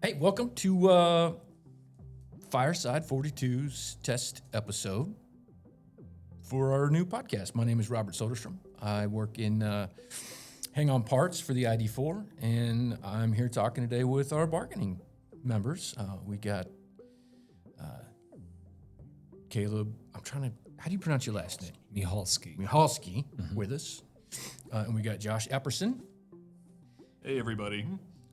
Hey, welcome to Fireside 42's test episode for our new podcast. My name is Robert Soderstrom. I work in hang-on parts for the ID4, and I'm here talking today with our bargaining members. We got Caleb, how do you pronounce your last name? Michalski with us. And we got Josh Epperson. Hey, everybody.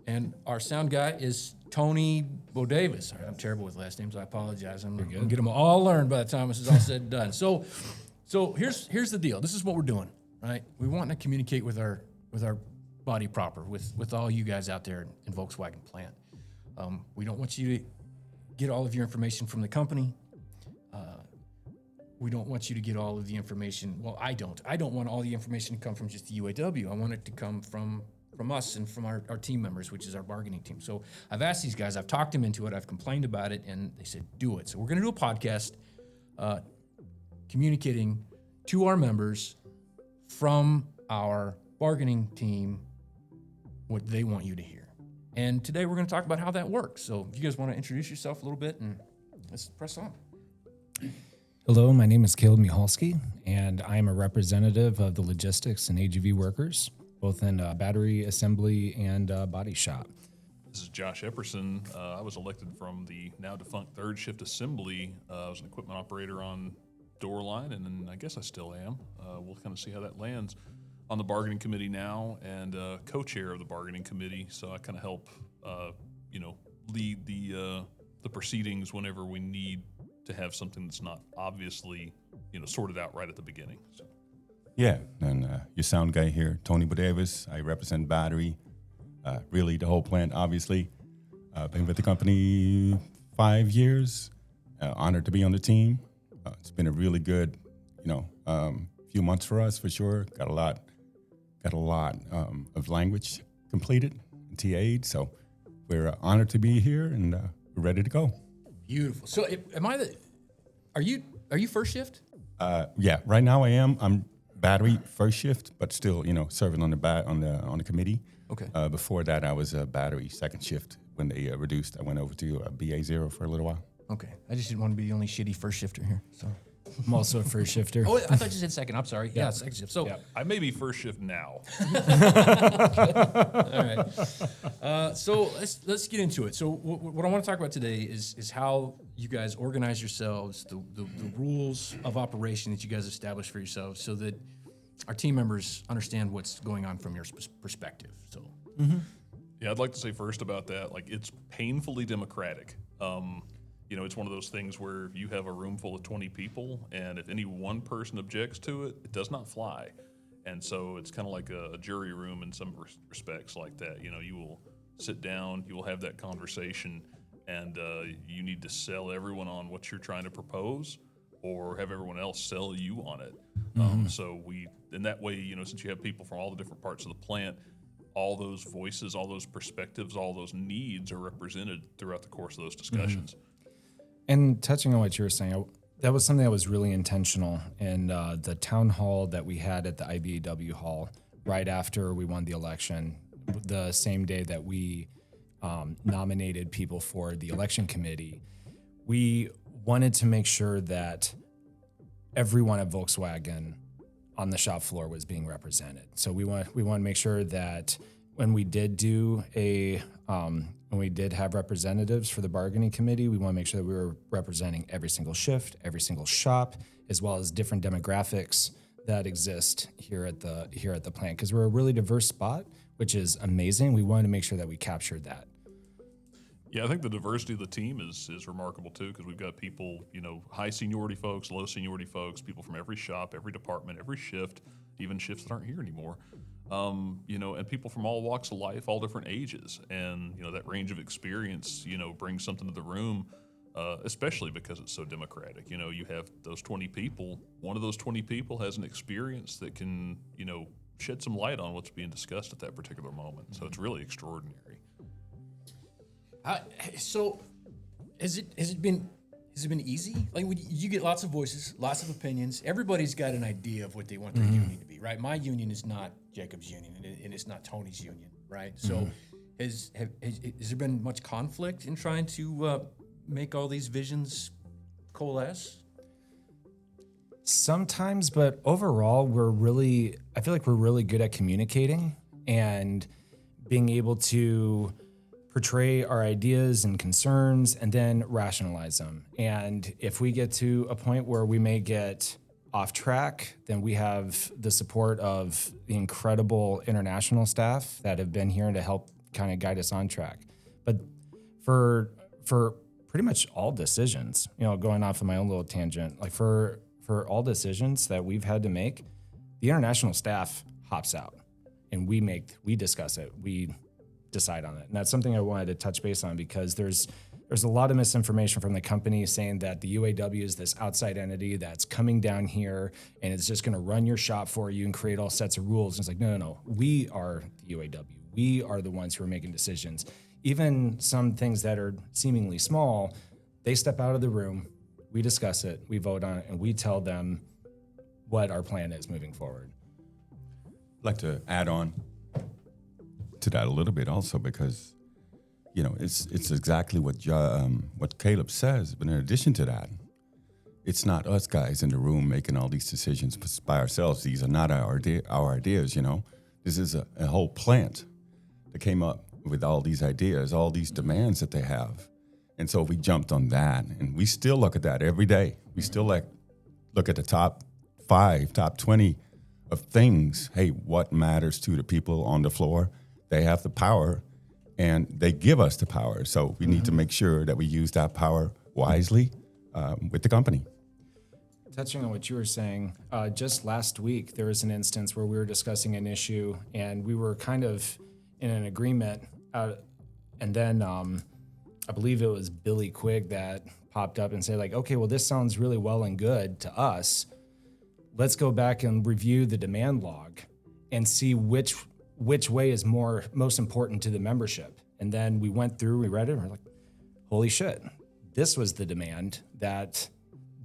And our sound guy is Tony Bodavis. I'm terrible with last names. I apologize. I'm going to get them all learned by the time this is all said and done. So here's the deal. This is what we're doing, right? We want to communicate with our body proper, with all you guys out there in Volkswagen plant. We don't want you to get all of your information from the company. We don't want you to get all of the information. Well, I don't. I don't want all the information to come from just the UAW. I want it to come from us and from our team members, which is our bargaining team. So I've asked these guys, I've talked them into it, I've complained about it, and they said, do it. So we're going to do a podcast communicating to our members from our bargaining team what they want you to hear. And today we're going to talk about how that works. So if you guys want to introduce yourself a little bit, and let's press on. Hello, my name is Caleb Michalski, and I am a representative of the logistics and AGV workers, both in battery assembly and body shop. This is Josh Epperson. I was elected from the now defunct third shift assembly. I was an equipment operator on door line, and then I guess I still am. We'll kind of see how that lands. On the bargaining committee now, and co-chair of the bargaining committee, so I kind of help, lead the proceedings whenever we need to have something that's not obviously, sorted out right at the beginning. So. Yeah, and your sound guy here, Tony Bodavis. I represent battery, really the whole plant, obviously. Been with the company 5 years. Honored to be on the team. It's been a really good, few months for us for sure. Got a lot of language completed and TA'd. So we're honored to be here and we're ready to go. Beautiful. So are you first shift? Yeah, right now I am. I'm battery first shift, but still, serving on the committee. Okay. Before that, I was a battery second shift. When they reduced, I went over to BA0 for a little while. Okay. I just didn't want to be the only shitty first shifter here. So I'm also a first shifter. I thought you said second. I'm sorry. Yeah, second shift. So I may be first shift now. all right. So let's get into it. So what I want to talk about today is how you guys organize yourselves, the rules of operation that you guys established for yourselves, so that our team members understand what's going on from your perspective. So. Mm-hmm. Yeah, I'd like to say first about that, it's painfully democratic. It's one of those things where you have a room full of 20 people, and if any one person objects to it, it does not fly. And so it's kind of like a jury room in some respects like that. You will sit down, you will have that conversation, and you need to sell everyone on what you're trying to propose or have everyone else sell you on it. So in that way, since you have people from all the different parts of the plant, all those voices, all those perspectives, all those needs are represented throughout the course of those discussions. Mm-hmm. And touching on what you were saying, that was something that was really intentional in the town hall that we had at the IBAW hall right after we won the election, the same day that we nominated people for the election committee. We wanted to make sure that everyone at Volkswagen on the shop floor was being represented. So we want to make sure that when we did when we did have representatives for the bargaining committee, we want to make sure that we were representing every single shift, every single shop, as well as different demographics that exist here at the plant. Because we're a really diverse spot, which is amazing. We wanted to make sure that we captured that. Yeah, I think the diversity of the team is remarkable too, because we've got people, high seniority folks, low seniority folks, people from every shop, every department, every shift, even shifts that aren't here anymore. And people from all walks of life, all different ages, and that range of experience, brings something to the room, especially because it's so democratic. You have those 20 people. One of those 20 people has an experience that can, shed some light on what's being discussed at that particular moment. So it's really extraordinary. So, has it been easy? Like, you get lots of voices, lots of opinions. Everybody's got an idea of what they want their union to be, right? My union is not Jacob's union, and it's not Tony's union, right? So, has there been much conflict in trying to make all these visions coalesce? Sometimes, but overall, I feel like we're really good at communicating and being able to portray our ideas and concerns and then rationalize them. And if we get to a point where we may get off track, then we have the support of the incredible international staff that have been here to help kind of guide us on track. But for pretty much all decisions, going off of my own little tangent, like for all decisions that we've had to make, the international staff hops out and we discuss it. We decide on it. And that's something I wanted to touch base on because there's a lot of misinformation from the company saying that the UAW is this outside entity that's coming down here and it's just going to run your shop for you and create all sets of rules. And it's like, no. We are the UAW. We are the ones who are making decisions. Even some things that are seemingly small, they step out of the room, we discuss it, we vote on it, and we tell them what our plan is moving forward. I'd like to add on to that a little bit also because, it's exactly what Caleb says. But in addition to that, it's not us guys in the room making all these decisions by ourselves. These are not our ideas, This is a whole plant that came up with all these ideas, all these demands that they have. And so we jumped on that, and we still look at that every day. We still look at the top 5, top 20 of things. Hey, what matters to the people on the floor? They have the power, and they give us the power. So we need to make sure that we use that power wisely with the company. Touching on what you were saying, just last week, there was an instance where we were discussing an issue, and we were kind of in an agreement. And then I believe it was Billy Quigg that popped up and said, like, okay, well, this sounds really well and good to us. Let's go back and review the demand log and see which way is most important to the membership. And then we went through, we read it, and we're like, holy shit, this was the demand that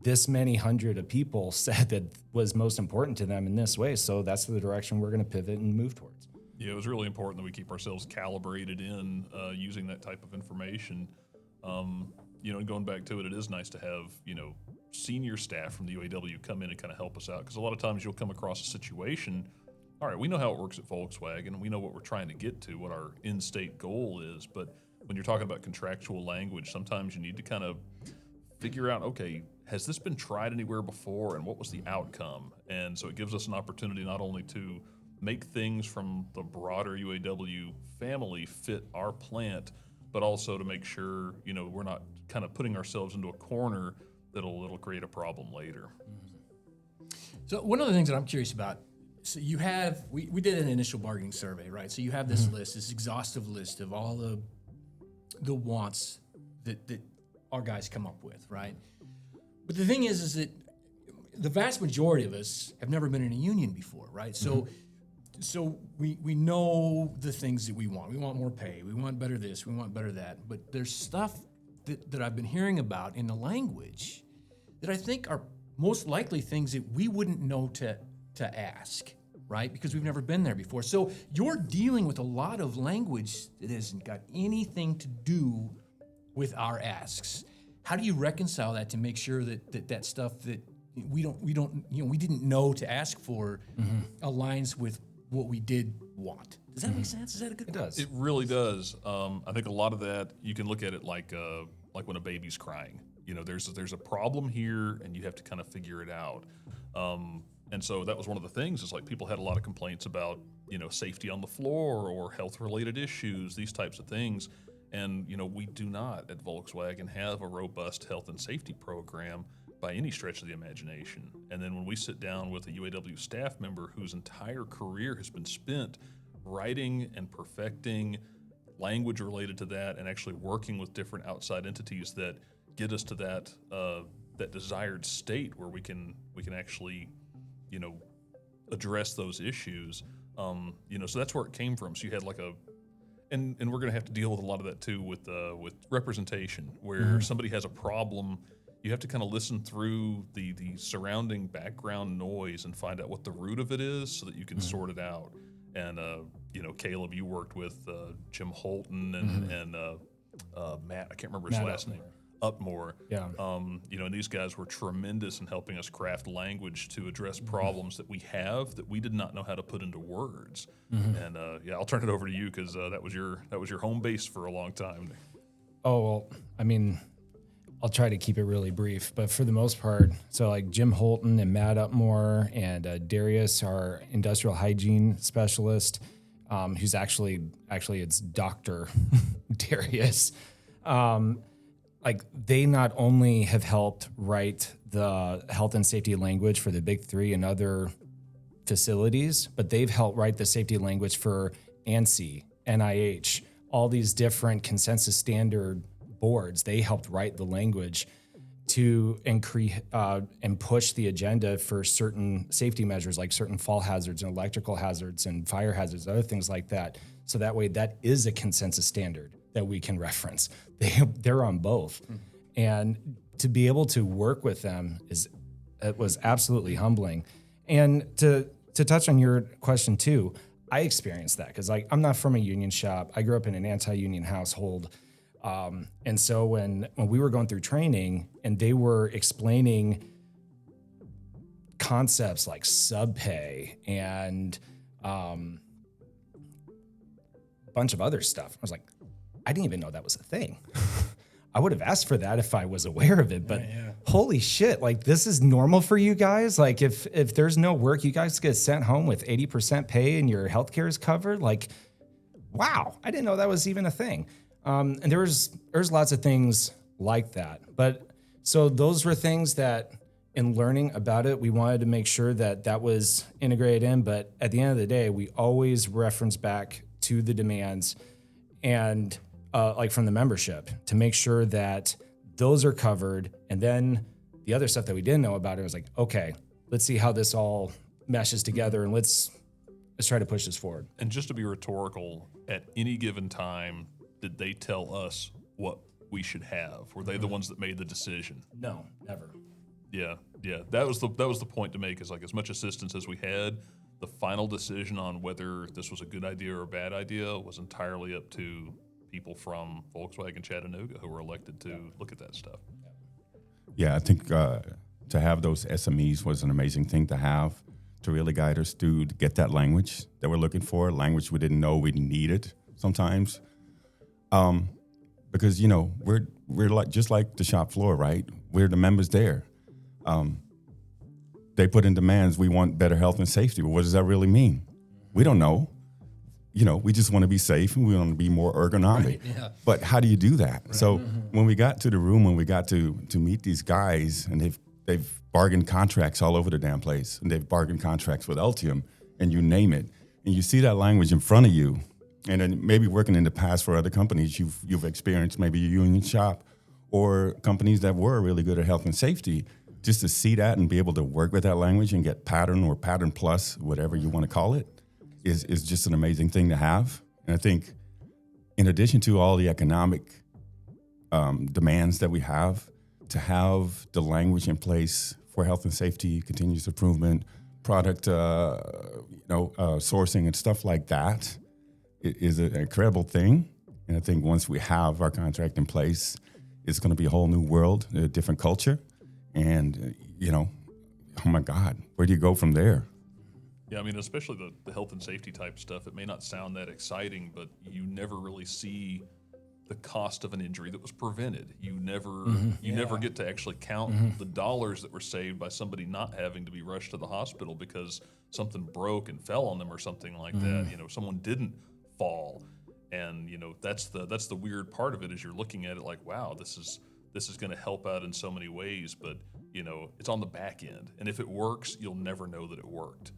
this many hundred of people said that was most important to them in this way. So that's the direction we're going to pivot and move towards. Yeah, it was really important that we keep ourselves calibrated in using that type of information. And going back to it is nice to have, senior staff from the UAW come in and kind of help us out. Because a lot of times you'll come across a situation, all right, we know how it works at Volkswagen, and we know what we're trying to get to, what our in-state goal is. But when you're talking about contractual language, sometimes you need to kind of figure out, okay, has this been tried anywhere before, and what was the outcome? And so it gives us an opportunity not only to make things from the broader UAW family fit our plant, but also to make sure, we're not kind of putting ourselves into a corner that'll create a problem later. So one of the things that I'm curious about, so you have, we did an initial bargaining survey, right? So you have this list, this exhaustive list of all the wants that our guys come up with, right? But the thing is that the vast majority of us have never been in a union before, right? So we know the things that we want. We want more pay. We want better this. We want better that. But there's stuff that I've been hearing about in the language that I think are most likely things that we wouldn't know to ask, right? Because we've never been there before. So you're dealing with a lot of language that hasn't got anything to do with our asks. How do you reconcile that to make sure that stuff that we didn't know to ask for aligns with what we did want? Does that make sense? Is that a good? It does. It really does. I think a lot of that, you can look at it like when a baby's crying. There's a problem here, and you have to kind of figure it out. And so that was one of the things. Is like people had a lot of complaints about safety on the floor or health-related issues, these types of things. And we do not at Volkswagen have a robust health and safety program by any stretch of the imagination. And then when we sit down with a UAW staff member whose entire career has been spent writing and perfecting language related to that, and actually working with different outside entities that get us to that desired state where we can actually address those issues. So that's where it came from. So you had like and we're going to have to deal with a lot of that too with representation, where somebody has a problem. You have to kind of listen through the surrounding background noise and find out what the root of it is so that you can sort it out. And Caleb, you worked with Jim Holton and Matt, I can't remember his last name. Upmore. Yeah. And these guys were tremendous in helping us craft language to address problems that we have that we did not know how to put into words. And I'll turn it over to you because that was your home base for a long time. Oh, well, I mean, I'll try to keep it really brief, but for the most part, so like Jim Holton and Matt Upmore and Darius, our industrial hygiene specialist, who's actually it's Dr. Darius. Like they not only have helped write the health and safety language for the big three and other facilities, but they've helped write the safety language for ANSI, NIH, all these different consensus standard boards. They helped write the language to increase and push the agenda for certain safety measures, like certain fall hazards and electrical hazards and fire hazards, other things like that. So that way, that is a consensus standard that we can reference. They're on both. And to be able to work with them it was absolutely humbling. And to touch on your question too, I experienced that because I'm not from a union shop. I grew up in an anti-union household. And so when we were going through training and they were explaining concepts like subpay and a bunch of other stuff, I was like, I didn't even know that was a thing. I would have asked for that if I was aware of it, but holy shit, like this is normal for you guys. Like if there's no work, you guys get sent home with 80% pay and your healthcare is covered. Like, wow, I didn't know that was even a thing. And there's lots of things like that. But so those were things that in learning about it, we wanted to make sure that was integrated in. But at the end of the day, we always reference back to the demands and like from the membership to make sure that those are covered. And then the other stuff that we didn't know about it was like, okay, let's see how this all meshes together and let's try to push this forward. And just to be rhetorical, at any given time, did they tell us what we should have? Were they the ones that made the decision? No, never. Yeah. That was the point to make, is like as much assistance as we had, the final decision on whether this was a good idea or a bad idea was entirely up to people from Volkswagen Chattanooga who were elected to look at that stuff. Yeah, I think to have those SMEs was an amazing thing to have, to really guide us to get that language that we're looking for, language we didn't know we needed sometimes. Because we're like just like the shop floor, right? We're the members there. They put in demands. We want better health and safety. But what does that really mean? We don't know. We just want to be safe and we want to be more ergonomic. Right, yeah. But how do you do that? Right. So when we got to the room, when we got to meet these guys, and they've bargained contracts all over the damn place, and they've bargained contracts with Ultium, and you name it, and you see that language in front of you. And then maybe working in the past for other companies, you've experienced maybe a union shop or companies that were really good at health and safety. Just to see that and be able to work with that language and get pattern or pattern plus, whatever you want to call it, is just an amazing thing to have. And I think in addition to all the economic demands that we have, to have the language in place for health and safety, continuous improvement, product sourcing and stuff like that, is an incredible thing. And I think once we have our contract in place, it's going to be a whole new world, a different culture. And, oh my God, where do you go from there? Yeah, I mean, especially the health and safety type stuff, it may not sound that exciting, but you never really see the cost of an injury that was prevented. You never get to actually count the dollars that were saved by somebody not having to be rushed to the hospital because something broke and fell on them or something like that. Someone didn't fall. And, that's the weird part of it, is you're looking at it like, wow, this is going to help out in so many ways, but it's on the back end. And if it works, you'll never know that it worked.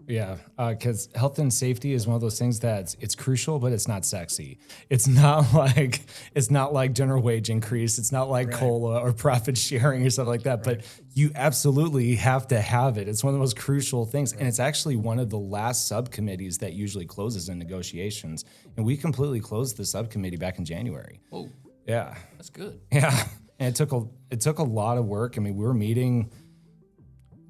Yeah, because health and safety is one of those things that it's crucial, but it's not sexy. It's not like general wage increase. It's not like COLA or profit sharing or stuff like that. Right. But you absolutely have to have it. It's one of the most crucial things, and it's actually one of the last subcommittees that usually closes in negotiations. And we completely closed the subcommittee back in January. Oh, yeah, that's good. Yeah, and it took a lot of work. I mean, we were meeting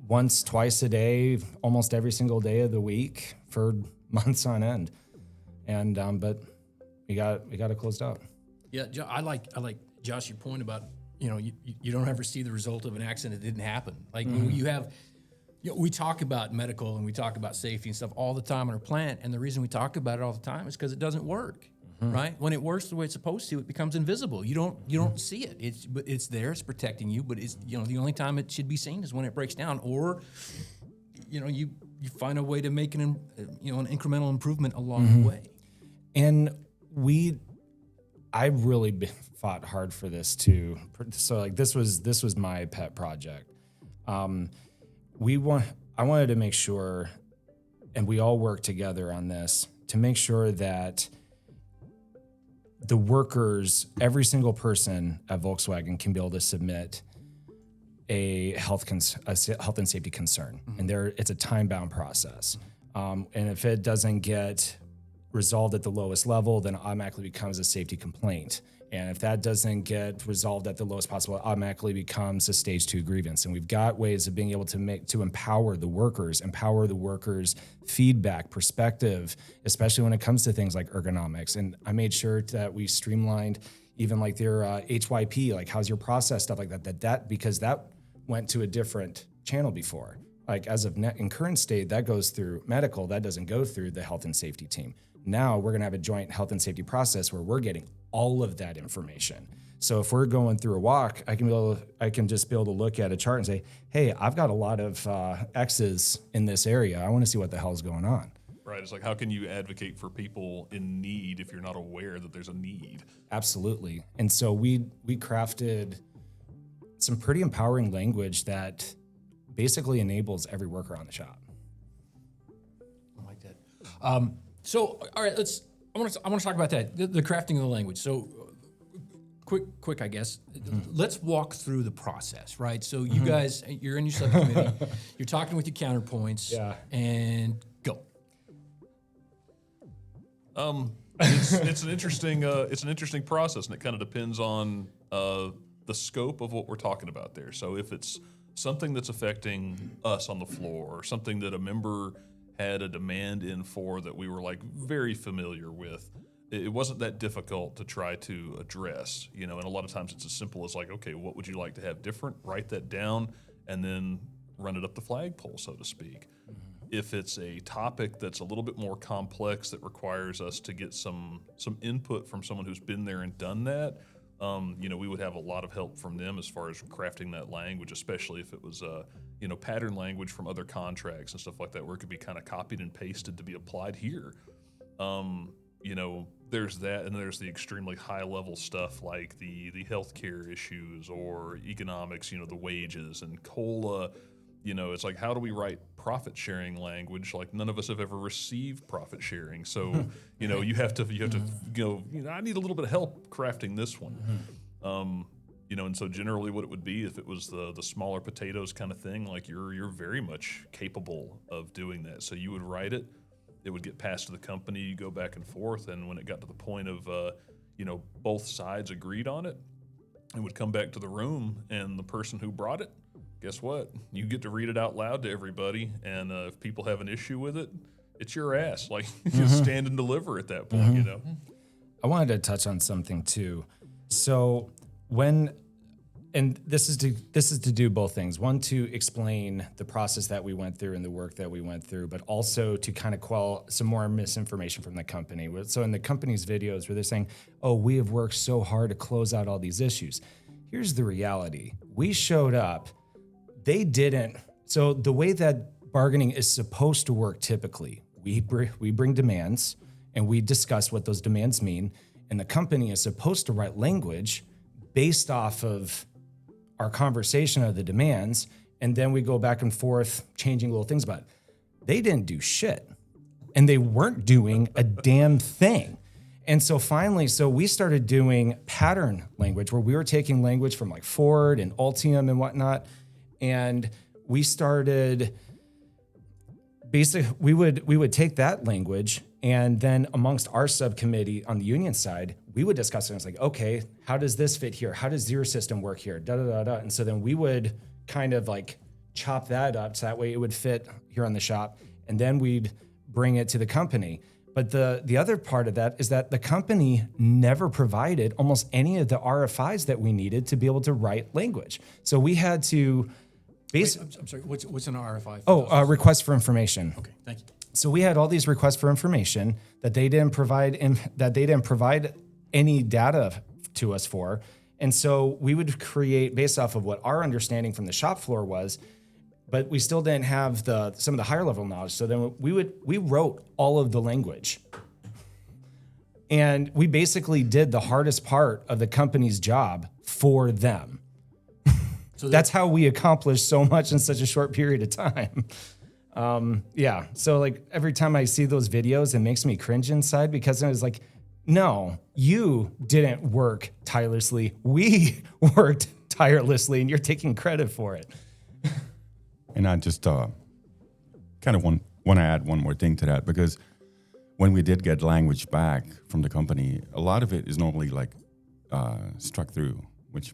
once, twice a day, almost every single day of the week for months on end. And but we got it closed out. Yeah, I like Josh, your point about, you don't ever see the result of an accident that didn't happen. Like you have, we talk about medical and we talk about safety and stuff all the time in our plant, and the reason we talk about it all the time is because it doesn't work, right? When it works the way it's supposed to, it becomes invisible. You don't see it. It's there. It's protecting you, but it's the only time it should be seen is when it breaks down, or you find a way to make an incremental improvement along the way. And I really fought hard for this too. So like this was my pet project. I wanted to make sure, and we all worked together on this to make sure that the workers, every single person at Volkswagen can be able to submit a health and safety concern, and it's a time-bound process. And if it doesn't get resolved at the lowest level, then it automatically becomes a safety complaint. And if that doesn't get resolved at the lowest possible, it automatically becomes a stage 2 grievance. And we've got ways of being able to empower the workers feedback, perspective, especially when it comes to things like ergonomics. And I made sure that we streamlined even like their HYP, like how's your process, stuff like that, because that went to a different channel before. Like as of in current state, that goes through medical, that doesn't go through the health and safety team. Now we're gonna have a joint health and safety process where we're getting all of that information. So if we're going through a walk, I can just be able to look at a chart and say, hey, I've got a lot of X's in this area. I wanna see what the hell's going on. Right. It's like, how can you advocate for people in need if you're not aware that there's a need? Absolutely. And so we crafted some pretty empowering language that basically enables every worker on the shop. I like that. So, all right, I want to talk about that, the crafting of the language. So, quick, I guess. Let's walk through the process, right? So, you guys, you're in your subcommittee, you're talking with your counterpoints, and go. It's an interesting process, and it kind of depends on the scope of what we're talking about there. So, if it's something that's affecting us on the floor, or something that a member had a demand in for that we were like very familiar with, it wasn't that difficult to try to address, and a lot of times it's as simple as like, okay, what would you like to have different? Write that down and then run it up the flagpole, so to speak. If it's a topic that's a little bit more complex that requires us to get some input from someone who's been there and done that, we would have a lot of help from them as far as crafting that language, especially if it was pattern language from other contracts and stuff like that, where it could be kind of copied and pasted to be applied here. There's that, and there's the extremely high level stuff like the healthcare issues or economics, the wages and COLA. It's like, how do we write profit sharing language? Like, none of us have ever received profit sharing. So, you have to I need a little bit of help crafting this one. And so generally what it would be, if it was the smaller potatoes kind of thing, like you're very much capable of doing that. So you would write it, it would get passed to the company, you go back and forth. And when it got to the point of, both sides agreed on it, it would come back to the room, and the person who brought it, guess what? You get to read it out loud to everybody, and if people have an issue with it, it's your ass. Like, you stand and deliver at that point, I wanted to touch on something too. So this is to do both things. One, to explain the process that we went through and the work that we went through, but also to kind of quell some more misinformation from the company. So in the company's videos where they're saying, oh, we have worked so hard to close out all these issues. Here's the reality. We showed up. They didn't. So the way that bargaining is supposed to work typically, we bring demands and we discuss what those demands mean. And the company is supposed to write language based off of our conversation of the demands. And then we go back and forth changing little things about it. They didn't do shit. And they weren't doing a damn thing. And so finally, we started doing pattern language where we were taking language from like Ford and Ultium and whatnot. And we started basically, we would take that language, and then amongst our subcommittee on the union side, we would discuss it. It's like, okay, how does this fit here? How does your system work here? Da, da, da, da. And so then we would kind of like chop that up so that way it would fit here on the shop. And then we'd bring it to the company. But the other part of that is that the company never provided almost any of the RFIs that we needed to be able to write language. So we had to I'm sorry, what's an RFI? request for information. Okay, thank you. So we had all these requests for information that they didn't provide any data to us for. And so we would create based off of what our understanding from the shop floor was, but we still didn't have some of the higher level knowledge. So then we wrote all of the language. And we basically did the hardest part of the company's job for them. So that's how we accomplished so much in such a short period of time. So like every time I see those videos, it makes me cringe inside because I was like, no, you didn't work tirelessly. We worked tirelessly and you're taking credit for it. And I just kind of want to add one more thing to that, because when we did get language back from the company, a lot of it is normally like struck through, which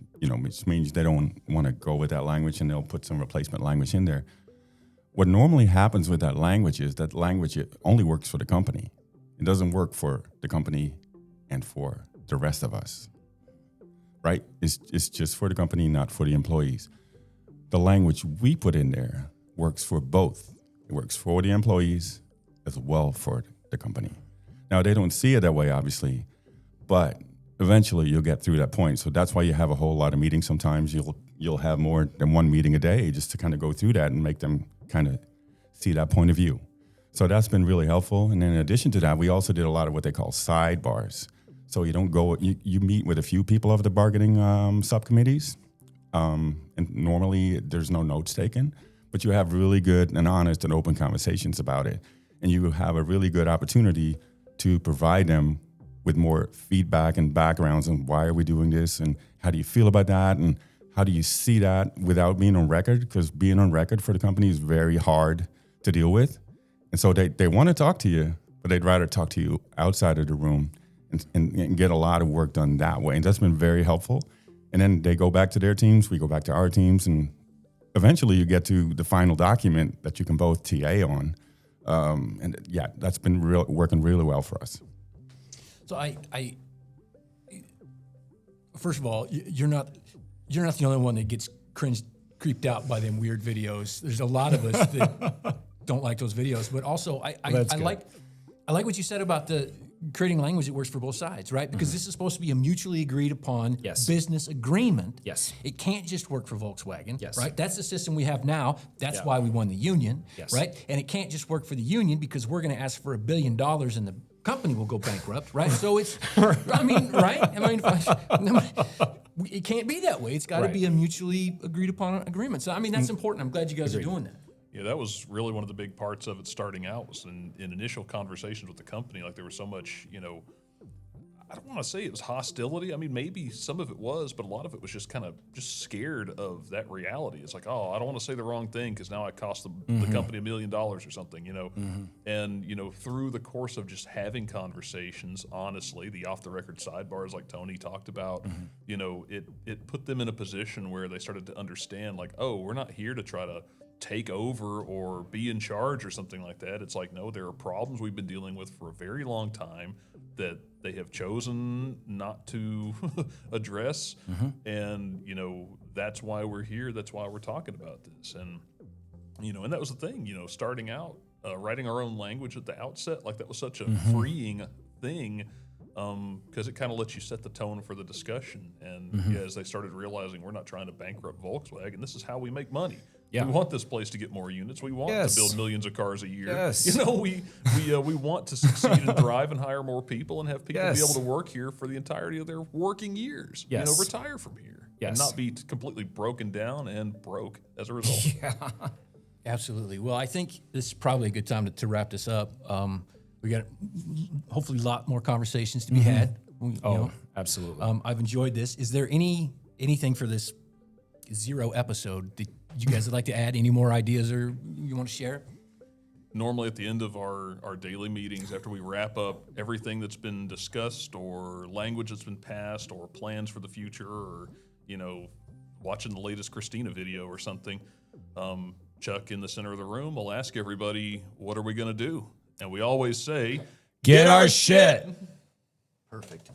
means they don't want to go with that language and they'll put some replacement language in there. What normally happens with that language is that language it only works for the company. It doesn't work for the company and for the rest of us, right? It's just for the company, not for the employees. The language we put in there works for both. It works for the employees as well for the company. Now, they don't see it that way, obviously, but eventually you'll get through that point. So that's why you have a whole lot of meetings. Sometimes you'll have more than one meeting a day just to kind of go through that and make them kind of see that point of view. So that's been really helpful. And then in addition to that, we also did a lot of what they call sidebars. So you don't go, you meet with a few people of the bargaining subcommittees. And normally there's no notes taken, but you have really good and honest and open conversations about it. And you have a really good opportunity to provide them with more feedback and backgrounds on why are we doing this and how do you feel about that and how do you see that without being on record? Because being on record for the company is very hard to deal with. And so they want to talk to you, but they'd rather talk to you outside of the room and get a lot of work done that way. And that's been very helpful. And then they go back to their teams, we go back to our teams, and eventually you get to the final document that you can both TA on. And yeah, that's been working really well for us. So I first of all, you're not the only one that gets creeped out by them weird videos. There's a lot of us that don't like those videos, but also I like what you said about the creating language that works for both sides, right? Because this is supposed to be a mutually agreed upon business agreement. Yes. It can't just work for Volkswagen, Yes. right? That's the system we have now. That's why we won the union, right? And it can't just work for the union because we're going to ask for $1 billion and the company will go bankrupt, right? So it's, I mean, right? It can't be that way. It's got to be a mutually agreed upon agreement. So, I mean, that's important. I'm glad you guys are doing that. Yeah, that was really one of the big parts of it starting out was in initial conversations with the company. Like there was so much, I don't want to say it was hostility. I mean, maybe some of it was, but a lot of it was just kind of just scared of that reality. It's like, oh, I don't want to say the wrong thing because now I cost the company $1 million or something, And, through the course of just having conversations, honestly, the off-the-record sidebars like Tony talked about, it put them in a position where they started to understand like, oh, we're not here to try to take over or be in charge or something like that. It's like, no, there are problems we've been dealing with for a very long time that they have chosen not to address. And, that's why we're here. That's why we're talking about this. And, and that was the thing, starting out, writing our own language at the outset, like that was such a freeing thing because it kind of lets you set the tone for the discussion. And as they started realizing we're not trying to bankrupt Volkswagen, this is how we make money. Yeah. We want this place to get more units. We want to build millions of cars a year. Yes. We want to succeed and thrive and hire more people and have people be able to work here for the entirety of their working years. Yes. Retire from here and not be completely broken down and broke as a result. Absolutely. Well, I think this is probably a good time to wrap this up. We got hopefully a lot more conversations to be had. Absolutely. I've enjoyed this. Is there anything for this 0 episode that you guys would like to add? Any more ideas or you want to share? Normally at the end of our daily meetings, after we wrap up everything that's been discussed or language that's been passed or plans for the future or, watching the latest Christina video or something, Chuck in the center of the room will ask everybody, what are we going to do? And we always say, Get our shit. Perfect.